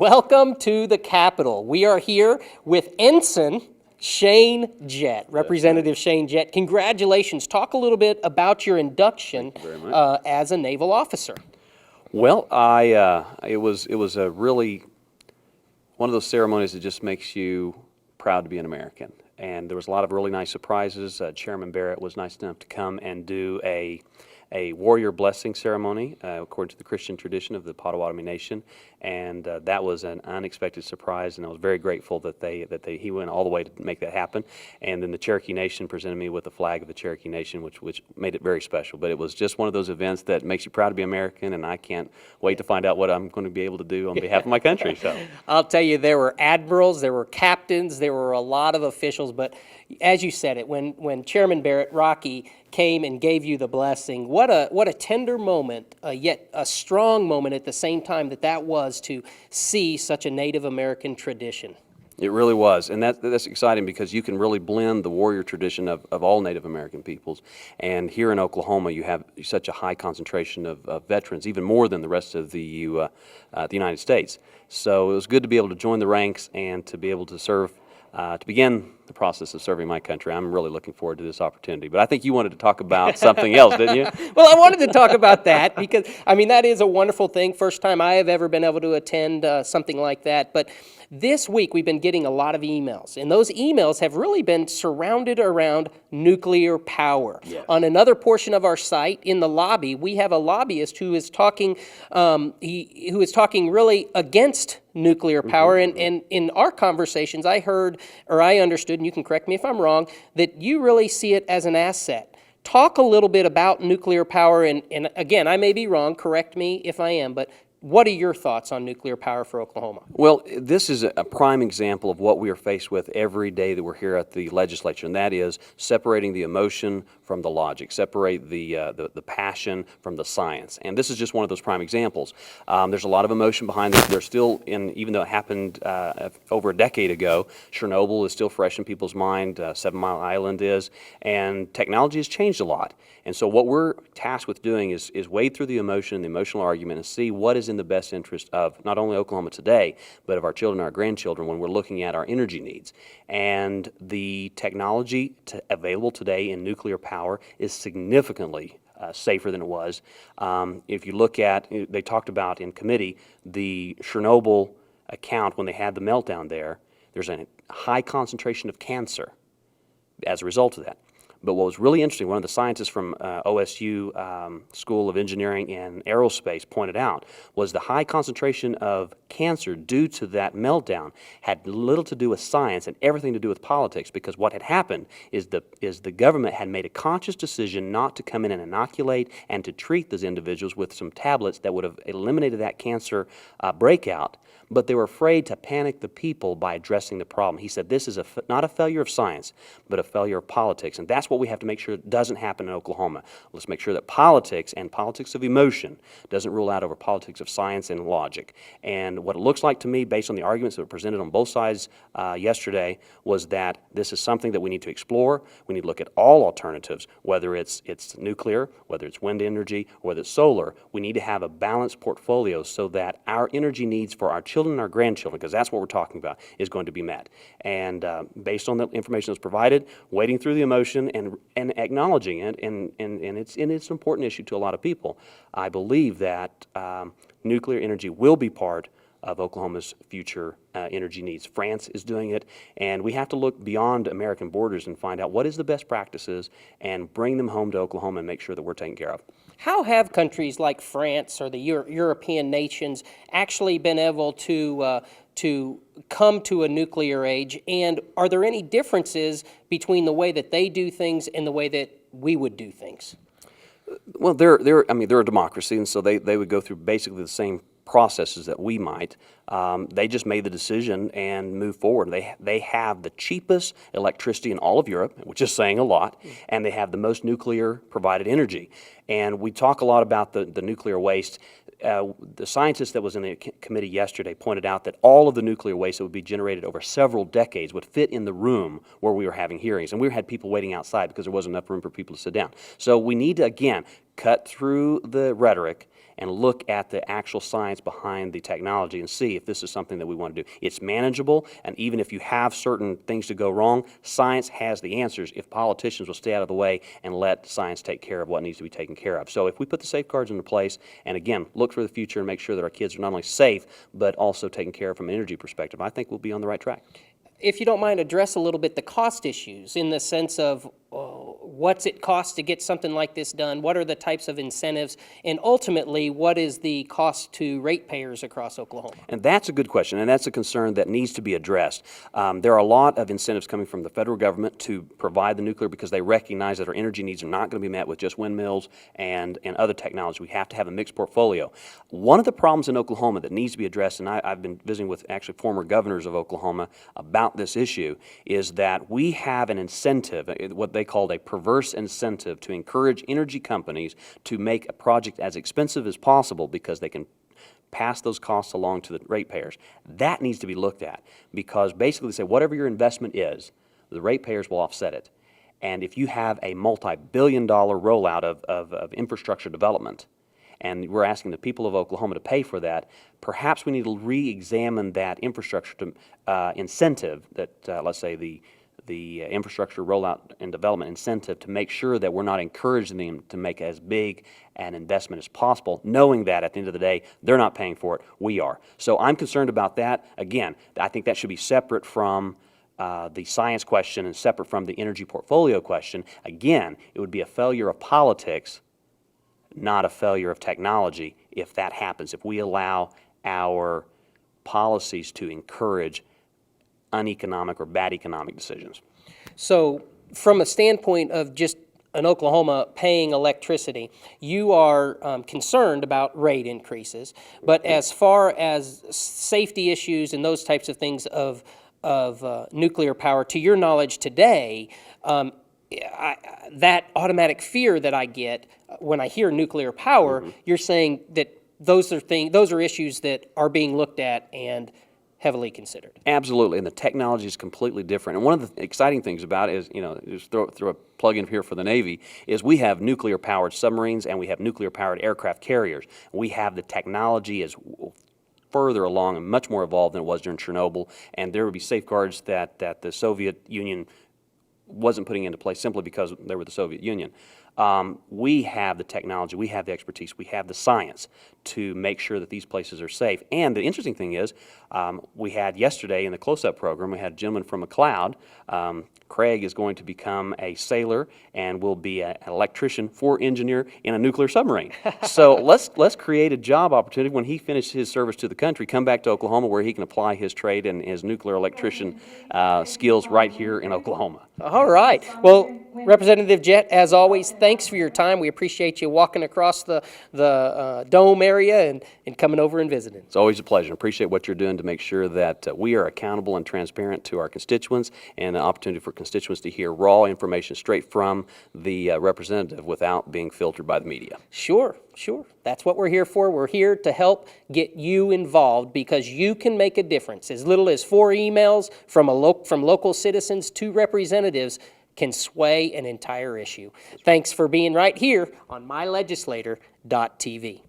Welcome to the Capitol. We are here with Ensign Shane Jett, Representative Shane Jett. Congratulations. Talk a little bit about your induction as a naval officer. Well, it was a really one of those ceremonies that just makes you proud to be an American. And there was a lot of really nice surprises. Chairman Barrett was nice enough to come and do a warrior blessing ceremony, according to the Christian tradition of the Potawatomi Nation, and that was an unexpected surprise, and I was very grateful that he went all the way to make that happen. And then the Cherokee Nation presented me with the flag of the Cherokee Nation, which made it very special. But it was just one of those events that makes you proud to be American, and I can't wait to find out what I'm going to be able to do on behalf of my country. So I'll tell you, there were admirals, there were captains, there were a lot of officials, but as you said it, when Chairman Barrett, Rocky, came and gave you the blessing, what a tender moment, yet a strong moment at the same time that was to see such a Native American tradition. It really was, and that's exciting because you can really blend the warrior tradition of all Native American peoples. And here in Oklahoma, you have such a high concentration of veterans, even more than the rest of the United States. So it was good to be able to join the ranks and to be able to serve, to begin the process of serving my country. I'm really looking forward to this opportunity. But I think you wanted to talk about something else, didn't you? Well, I wanted to talk about that because, I mean, that is a wonderful thing. First time I have ever been able to attend something like that. But this week we've been getting a lot of emails, and those emails have really been surrounded around nuclear power. Yes. On another portion of our site, in the lobby, we have a lobbyist who is talking, who is talking really against nuclear power. And in our conversations, I heard, or I understood, and you can correct me if I'm wrong, that you really see it as an asset. Talk a little bit about nuclear power, and again, I may be wrong, correct me if I am, but what are your thoughts on nuclear power for Oklahoma? Well, this is a prime example of what we are faced with every day that we're here at the legislature, and that is separating the emotion from the logic, separate the passion from the science. And this is just one of those prime examples. There's a lot of emotion behind this. There's still, even though it happened over a decade ago, Chernobyl is still fresh in people's mind, 7 Mile Island is, and technology has changed a lot. And so what we're tasked with doing is wade through the emotion and the emotional argument and see what is in the best interest of not only Oklahoma today, but of our children and our grandchildren when we're looking at our energy needs. And the technology available today in nuclear power is significantly safer than it was. If you look at, they talked about in committee, the Chernobyl account when they had the meltdown there's a high concentration of cancer as a result of that. But what was really interesting, one of the scientists from OSU School of Engineering and Aerospace pointed out, was the high concentration of cancer due to that meltdown had little to do with science and everything to do with politics, because what had happened is the government had made a conscious decision not to come in and inoculate and to treat those individuals with some tablets that would have eliminated that cancer breakout, but they were afraid to panic the people by addressing the problem. He said this is not a failure of science, but a failure of politics, and that's what we have to make sure doesn't happen in Oklahoma. Let's make sure that politics and politics of emotion doesn't rule out over politics of science and logic. And what it looks like to me, based on the arguments that were presented on both sides yesterday, was that this is something that we need to explore. We need to look at all alternatives, whether it's nuclear, whether it's wind energy, or whether it's solar. We need to have a balanced portfolio so that our energy needs for our children and our grandchildren, because that's what we're talking about, is going to be met. And based on the information that's provided, wading through the emotion and acknowledging it, and it's an important issue to a lot of people, I believe that nuclear energy will be part of Oklahoma's future energy needs. France is doing it, and we have to look beyond American borders and find out what is the best practices and bring them home to Oklahoma and make sure that we're taken care of. How have countries like France or the European nations actually been able to come to a nuclear age, and are there any differences between the way that they do things and the way that we would do things? Well, they're a democracy, and so they would go through basically the same processes that we might. They just made the decision and moved forward. They have the cheapest electricity in all of Europe, which is saying a lot, and they have the most nuclear provided energy. And we talk a lot about the nuclear waste. The scientist that was in the committee yesterday pointed out that all of the nuclear waste that would be generated over several decades would fit in the room where we were having hearings. And we had people waiting outside because there wasn't enough room for people to sit down. So we need to, again, cut through the rhetoric and look at the actual science behind the technology and see see if this is something that we want to do. It's manageable, and even if you have certain things to go wrong, science has the answers if politicians will stay out of the way and let science take care of what needs to be taken care of. So if we put the safeguards into place, and again, look for the future and make sure that our kids are not only safe, but also taken care of from an energy perspective, I think we'll be on the right track. If you don't mind, address a little bit the cost issues in the sense of what's it cost to get something like this done? What are the types of incentives? And ultimately, what is the cost to ratepayers across Oklahoma? And that's a good question, and that's a concern that needs to be addressed. There are a lot of incentives coming from the federal government to provide the nuclear because they recognize that our energy needs are not going to be met with just windmills and other technology. We have to have a mixed portfolio. One of the problems in Oklahoma that needs to be addressed, and I've been visiting with actually former governors of Oklahoma about this issue, is that we have an incentive, what they called a perverse incentive, to encourage energy companies to make a project as expensive as possible because they can pass those costs along to the ratepayers. That needs to be looked at because basically they say whatever your investment is, the ratepayers will offset it. And if you have a multi-billion-dollar rollout of infrastructure development, and we're asking the people of Oklahoma to pay for that, perhaps we need to re-examine that infrastructure incentive, that let's say the infrastructure rollout and development incentive, to make sure that we're not encouraging them to make as big an investment as possible, knowing that at the end of the day, they're not paying for it, we are. So I'm concerned about that. Again, I think that should be separate from the science question and separate from the energy portfolio question. Again, it would be a failure of politics, not a failure of technology, if that happens, if we allow our policies to encourage uneconomic or bad economic decisions. So from a standpoint of just in Oklahoma paying electricity, you are concerned about rate increases, but as far as safety issues and those types of things of nuclear power, to your knowledge today, that automatic fear that I get when I hear nuclear power, you're saying that those are issues that are being looked at and heavily considered. Absolutely, and the technology is completely different. And one of the exciting things about it is, just throw a plug in here for the Navy, is we have nuclear-powered submarines and we have nuclear-powered aircraft carriers. We have the technology as further along and much more evolved than it was during Chernobyl, and there would be safeguards that the Soviet Union wasn't putting into place simply because they were the Soviet Union. We have the technology, we have the expertise, we have the science to make sure that these places are safe. And the interesting thing is, we had yesterday in the close-up program, we had a gentleman from McLeod. Craig is going to become a sailor and will be an electrician for engineer in a nuclear submarine. So let's create a job opportunity when he finishes his service to the country, come back to Oklahoma where he can apply his trade and his nuclear electrician skills right here in Oklahoma. All right. Well, Representative Jett, as always, thanks for your time. We appreciate you walking across the dome area and coming over and visiting. It's always a pleasure. Appreciate what you're doing to make sure that we are accountable and transparent to our constituents, and an opportunity for constituents to hear raw information straight from the representative without being filtered by the media. Sure. That's what we're here for. We're here to help get you involved because you can make a difference. As little as 4 emails from local citizens to representatives can sway an entire issue. Thanks for being right here on mylegislator.tv.